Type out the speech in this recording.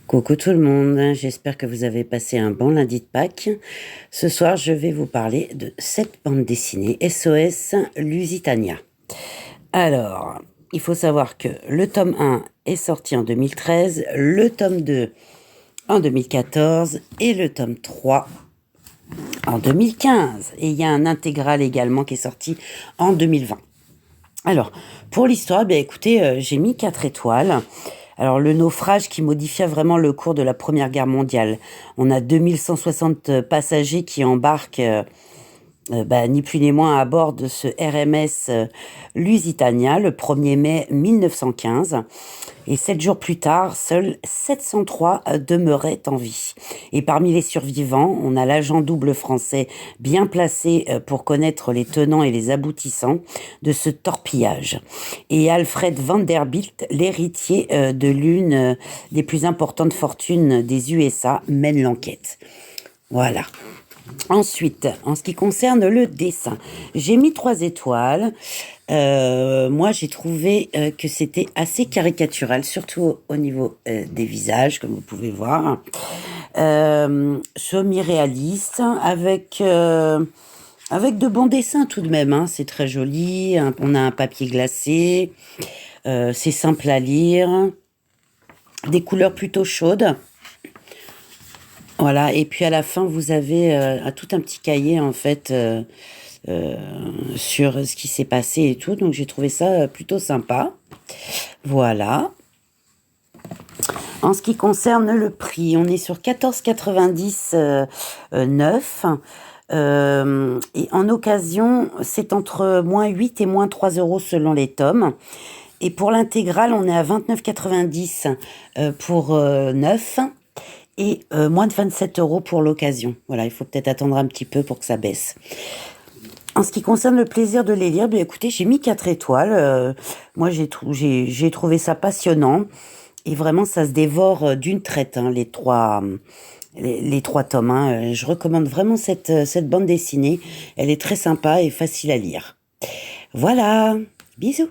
Coucou tout le monde, j'espère que vous avez passé un bon lundi de Pâques. Ce soir, je vais vous parler de cette bande dessinée SOS Lusitania. Alors, il faut savoir que le tome 1 est sorti en 2013, le tome 2 en 2014 et le tome 3 en 2015. Et il y a un intégral également qui est sorti en 2020. Alors, pour l'histoire, écoutez, j'ai mis 4 étoiles. Alors, le naufrage qui modifia vraiment le cours de la Première Guerre mondiale. On a 2160 passagers qui embarquent, ni plus ni moins à bord de ce RMS Lusitania le 1er mai 1915. Et 7 jours plus tard, seuls 703 demeuraient en vie. Et parmi les survivants, on a l'agent double français bien placé pour connaître les tenants et les aboutissants de ce torpillage. Et Alfred Vanderbilt, l'héritier de l'une des plus importantes fortunes des USA, mène l'enquête. Voilà. Ensuite, en ce qui concerne le dessin, j'ai mis 3 étoiles. Moi, j'ai trouvé que c'était assez caricatural, surtout au niveau des visages, comme vous pouvez voir. Semi-réaliste, avec de bons dessins tout de même. Hein. C'est très joli. On a un papier glacé. C'est simple à lire. Des couleurs plutôt chaudes. Voilà, et puis à la fin, vous avez tout un petit cahier, en fait, sur ce qui s'est passé et tout. Donc, j'ai trouvé ça plutôt sympa. Voilà. En ce qui concerne le prix, on est sur 14,90 neuf. Et en occasion, c'est entre moins 8 et moins 3 euros selon les tomes. Et pour l'intégrale, on est à 29,90 pour neuf. Et moins de 27 euros pour l'occasion. Voilà, il faut peut-être attendre un petit peu pour que ça baisse. En ce qui concerne le plaisir de les lire, écoutez, j'ai mis 4 étoiles. Moi, j'ai trouvé ça passionnant. Et vraiment, ça se dévore d'une traite, hein, les trois tomes. Hein. Je recommande vraiment cette bande dessinée. Elle est très sympa et facile à lire. Voilà, bisous.